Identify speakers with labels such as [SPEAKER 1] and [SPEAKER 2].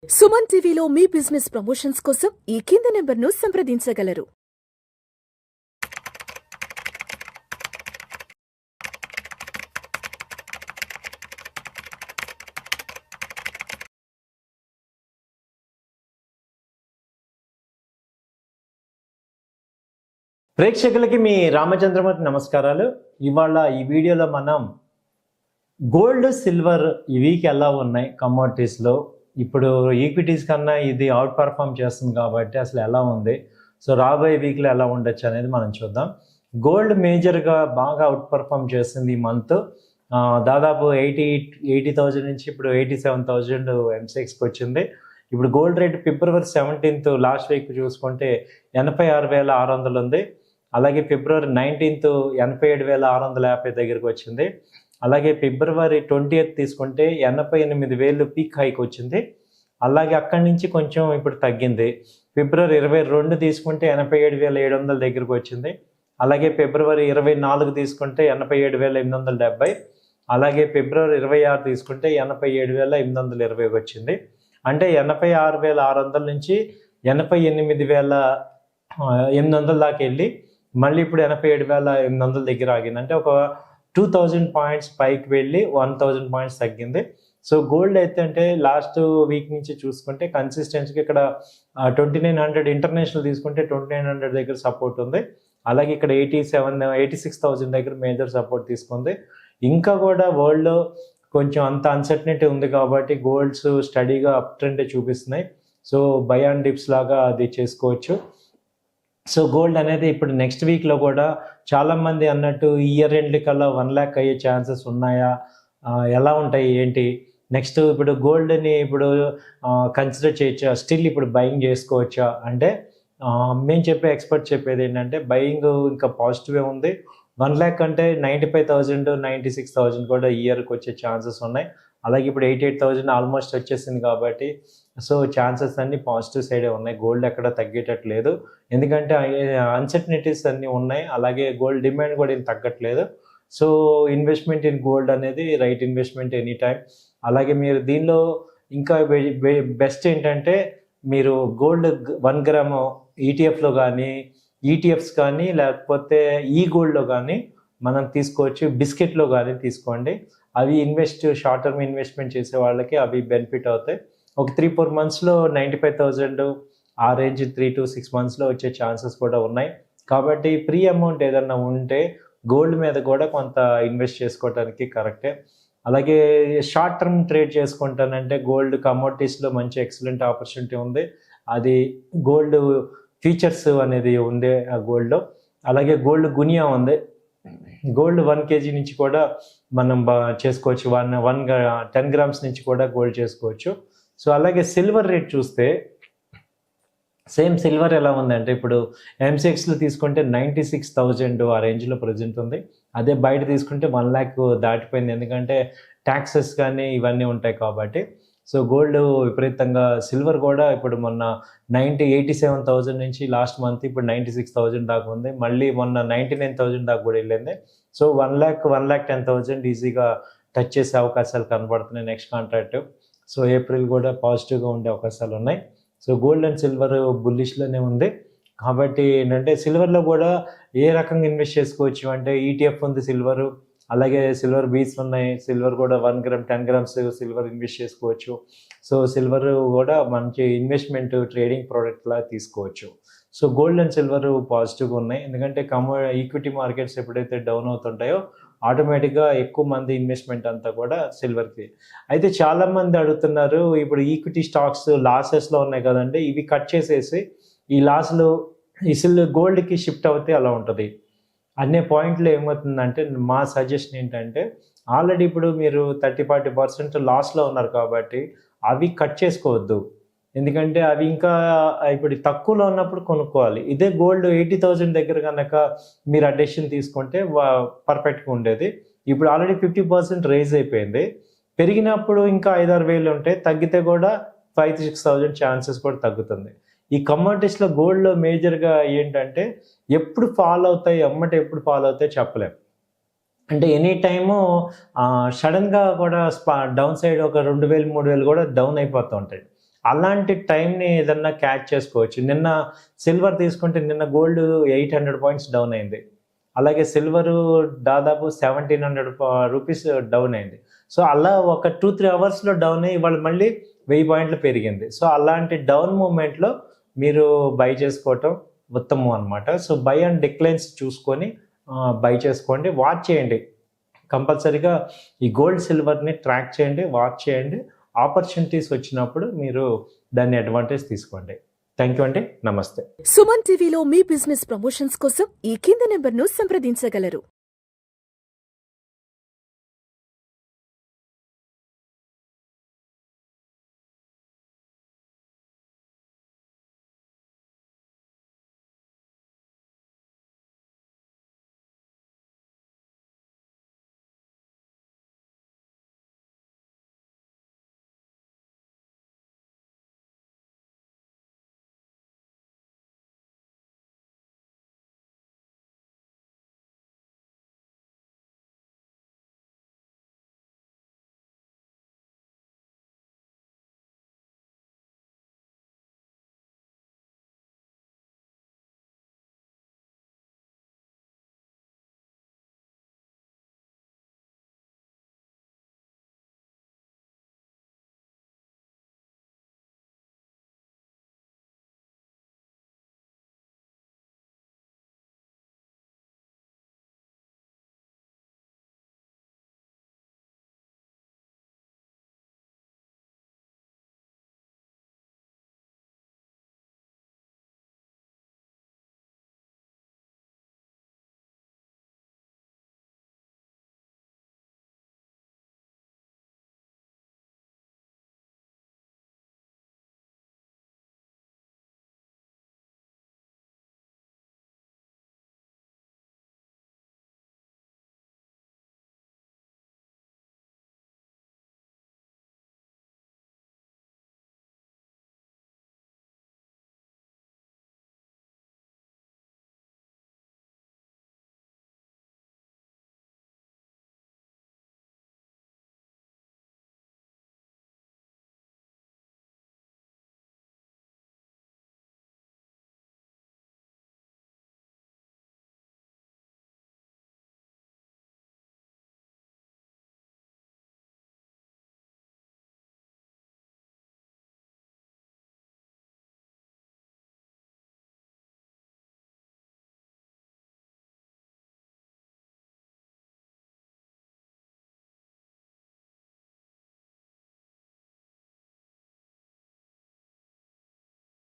[SPEAKER 1] సుమన్ టీవీలో మీ business promotions కోసం ఈ కింది నెంబర్ను సంప్రదించగలరు.
[SPEAKER 2] ప్రేక్షకులకి మీ రామచంద్రమూర్తి నమస్కారాలు. ఇవాళ ఈ వీడియోలో మనం గోల్డ్ సిల్వర్ ఈ వీక్ ఎలా ఉన్నాయి కమోడిటీస్లో, ఇప్పుడు ఈక్విటీస్ కన్నా ఇది అవుట్ పర్ఫామ్ చేస్తుంది కాబట్టి అసలు ఎలా ఉంది, సో రాబోయే వీక్లో ఎలా ఉండొచ్చు అనేది మనం చూద్దాం. గోల్డ్ మేజర్గా బాగా అవుట్ పర్ఫామ్ చేస్తుంది ఈ మంత్. దాదాపు 80,000 నుంచి ఇప్పుడు 87,000 ఎంసెక్స్కి వచ్చింది. ఇప్పుడు గోల్డ్ రేట్ ఫిబ్రవరి 17th లాస్ట్ వీక్ చూసుకుంటే 86,600 ఉంది. అలాగే ఫిబ్రవరి 19th 87,650 దగ్గరికి వచ్చింది. అలాగే ఫిబ్రవరి 20th తీసుకుంటే 88,000 పీక్ హైక్ వచ్చింది. అలాగే అక్కడి నుంచి కొంచెం ఇప్పుడు తగ్గింది. ఫిబ్రవరి 22 తీసుకుంటే 87,700 దగ్గరికి వచ్చింది. అలాగే ఫిబ్రవరి 24 తీసుకుంటే 87,870. అలాగే ఫిబ్రవరి 26 తీసుకుంటే 87,820 వచ్చింది. అంటే 86,600 నుంచి 88,800 దాకా వెళ్ళి మళ్ళీ ఇప్పుడు 87,800 దగ్గర ఆగింది. అంటే ఒక 2000 పాయింట్స్ పైకి వెళ్ళి 1000 పాయింట్స్ తగ్గింది. సో గోల్డ్ అయితే అంటే లాస్ట్ వీక్ నుంచి చూసుకుంటే కన్సిస్టెన్సీగా ఇక్కడ 2900 ఇంటర్నేషనల్ తీసుకుంటే 2900 దగ్గర సపోర్ట్ ఉంది. అలాగే ఇక్కడ 86,000 దగ్గర మేజర్ సపోర్ట్ తీసుకుంది. ఇంకా కూడా వరల్డ్లో కొంచెం అంత అన్సర్టనిటీ ఉంది కాబట్టి గోల్డ్స్ స్టడీగా అప్ ట్రెండ్ చూపిస్తున్నాయి. సో బై అండ్ డిప్స్ లాగా అది చేసుకోవచ్చు. సో గోల్డ్ అనేది ఇప్పుడు నెక్స్ట్ వీక్లో కూడా చాలామంది అన్నట్టు ఇయర్ ఎండ్ కల్లా 1 lakh అయ్యే ఛాన్సెస్ ఉన్నాయా, ఎలా ఉంటాయి ఏంటి, నెక్స్ట్ ఇప్పుడు గోల్డ్ని ఇప్పుడు కన్సిడర్ చేయొచ్చా, స్టిల్ ఇప్పుడు బయింగ్ చేసుకోవచ్చా అంటే మేము చెప్పే ఎక్స్పర్ట్ చెప్పేది ఏంటంటే బయింగ్ ఇంకా పాజిటివే ఉంది. 1 lakh అంటే 95,000 96,000 కూడా ఇయర్కి వచ్చే ఛాన్సెస్ ఉన్నాయి. అలాగే ఇప్పుడు 88,000 ఆల్మోస్ట్ వచ్చేసింది కాబట్టి సో ఛాన్సెస్ అన్నీ పాజిటివ్ సైడే ఉన్నాయి. గోల్డ్ ఎక్కడ తగ్గేటట్లేదు, ఎందుకంటే అన్సర్టనిటీస్ అన్నీ ఉన్నాయి. అలాగే గోల్డ్ డిమాండ్ కూడా ఏం తగ్గట్లేదు. సో ఇన్వెస్ట్మెంట్ ఇన్ గోల్డ్ అనేది రైట్ ఇన్వెస్ట్మెంట్ ఎనీ టైం. అలాగే మీరు దీనిలో ఇంకా బెస్ట్ ఏంటంటే మీరు గోల్డ్ 1 గ్రామ్ ఈటీఎఫ్లో కానీ ఈటీఎఫ్స్ కానీ లేకపోతే ఈ గోల్డ్లో కానీ మనం తీసుకోవచ్చు. బిస్కెట్లో కానీ తీసుకోండి. అవి షార్ట్ టర్మ్ ఇన్వెస్ట్మెంట్ చేసే వాళ్ళకి అవి బెనిఫిట్ అవుతాయి. ఒక 3-4 monthsలో 95,000 ఆ రేంజ్ 3 to 6 monthsలో వచ్చే ఛాన్సెస్ కూడా ఉన్నాయి. కాబట్టి ప్రీ అమౌంట్ ఏదన్నా ఉంటే గోల్డ్ మీద కూడా కొంత ఇన్వెస్ట్ చేసుకోవడానికి కరెక్టే. అలాగే షార్ట్ టర్మ్ ట్రేడ్ చేసుకుంటానంటే గోల్డ్ కమోడిటీస్లో మంచి ఎక్సలెంట్ ఆపర్చునిటీ ఉంది. అది గోల్డ్ ఫీచర్స్ అనేది ఉంది ఆ గోల్డ్లో. అలాగే గోల్డ్ గునియా ఉంది. గోల్డ్ 1 kg నుంచి కూడా మనం చేసుకోవచ్చు. 10 grams నుంచి కూడా గోల్డ్ చేసుకోవచ్చు. సో అలాగే సిల్వర్ రేట్ చూస్తే సేమ్ సిల్వర్ ఎలా ఉందంటే ఇప్పుడు ఎంసెక్స్లో తీసుకుంటే 96,000 ఆ రేంజ్లో ప్రజెంట్ ఉంది. అదే బయట తీసుకుంటే 1 lakh దాటిపోయింది, ఎందుకంటే ట్యాక్సెస్ కానీ ఇవన్నీ ఉంటాయి కాబట్టి. సో గోల్డ్ విపరీతంగా, సిల్వర్ కూడా ఇప్పుడు మొన్న 87,000 నుంచి లాస్ట్ మంత్ ఇప్పుడు 96,000 దాకా ఉంది. మళ్ళీ మొన్న 99,000 దాకా కూడా వెళ్ళింది. సో 1,10,000 ఈజీగా టచ్ చేసే అవకాశాలు కనబడుతున్నాయి నెక్స్ట్ కాంట్రాక్ట్. సో ఏప్రిల్ కూడా పాజిటివ్గా ఉండే అవకాశాలు ఉన్నాయి. సో గోల్డ్ అండ్ సిల్వర్ బుల్లిష్లోనే ఉంది. కాబట్టి ఏంటంటే సిల్వర్లో కూడా ఏ రకంగా ఇన్వెస్ట్ చేసుకోవచ్చు అంటే ఈటీఎఫ్ ఉంది సిల్వరు, అలాగే సిల్వర్ బీస్ ఉన్నాయి. సిల్వర్ కూడా 1 gram 10 grams సిల్వర్ ఇన్వెస్ట్ చేసుకోవచ్చు. సో సిల్వర్ కూడా మంచి ఇన్వెస్ట్మెంట్ ట్రేడింగ్ ప్రోడక్ట్ లా తీసుకోవచ్చు. సో గోల్డ్ అండ్ సిల్వర్ పాజిటివ్గా ఉన్నాయి, ఎందుకంటే ఈక్విటీ మార్కెట్స్ ఎప్పుడైతే డౌన్ అవుతుంటాయో ఆటోమేటిక్గా ఎక్కువ మంది ఇన్వెస్ట్మెంట్ అంతా కూడా సిల్వర్కి. అయితే చాలామంది అడుగుతున్నారు, ఇప్పుడు ఈక్విటీ స్టాక్స్ లాసెస్లో ఉన్నాయి కదండి, ఇవి కట్ చేసేసి ఈ లాస్లు గోల్డ్కి షిఫ్ట్ అవుతే అలా ఉంటుంది అనే పాయింట్లో ఏమవుతుందంటే మా సజెషన్ ఏంటంటే ఆల్రెడీ ఇప్పుడు మీరు 30-40% లాస్లో ఉన్నారు కాబట్టి అవి కట్ చేసుకోవద్దు. ఎందుకంటే అవి ఇంకా ఇప్పుడు తక్కువలో ఉన్నప్పుడు కొనుక్కోవాలి. ఇదే గోల్డ్ 80,000 దగ్గర కనుక మీరు ఆ డెసిషన్ తీసుకుంటే పర్ఫెక్ట్గా ఉండేది. ఇప్పుడు ఆల్రెడీ 50% రైజ్ అయిపోయింది. పెరిగినప్పుడు ఇంకా 5-6 వేలు ఉంటాయి, తగ్గితే కూడా 5,000-6,000 ఛాన్సెస్ కూడా తగ్గుతుంది. ఈ కమోడిటీస్లో గోల్డ్లో మేజర్గా ఏంటంటే ఎప్పుడు ఫాల్ అవుతాయి, ఎప్పుడు ఫాల్ అవుతాయి చెప్పలేం. అంటే ఎనీ టైము సడన్గా కూడా డౌన్ సైడ్ ఒక 2,000 3,000 కూడా డౌన్ అయిపోతూ ఉంటాయి. అలాంటి టైంని ఏదన్నా క్యాచ్ చేసుకోవచ్చు. నిన్న సిల్వర్ తీసుకుంటే నిన్న గోల్డ్ 800 పాయింట్స్ డౌన్ అయింది. అలాగే సిల్వరు దాదాపు 1700 రూపీస్ డౌన్ అయింది. సో అలా ఒక 2-3 అవర్స్లో డౌన్ అయ్యి ఇవాళ మళ్ళీ 1000 పాయింట్లు పెరిగింది. సో అలాంటి డౌన్ మూమెంట్లో మీరు బై చేసుకోవటం ఉత్తమం అనమాట. సో బై అండ్ డిక్లైన్స్ చూసుకొని బై చేసుకోండి. వాచ్ చేయండి, కంపల్సరీగా ఈ గోల్డ్ సిల్వర్ని ట్రాక్ చేయండి, వాచ్ చేయండి. ఆపర్చునిటీస్ వచ్చినప్పుడు మీరు దాన్ని అడ్వాంటేజ్ తీసుకోండి. థ్యాంక్ యూ అండి, నమస్తే.
[SPEAKER 1] సుమన్ టీవీలో మీ బిజినెస్ ప్రమోషన్స్ కోసం ఈ కింది నెంబర్ను సంప్రదించగలరు.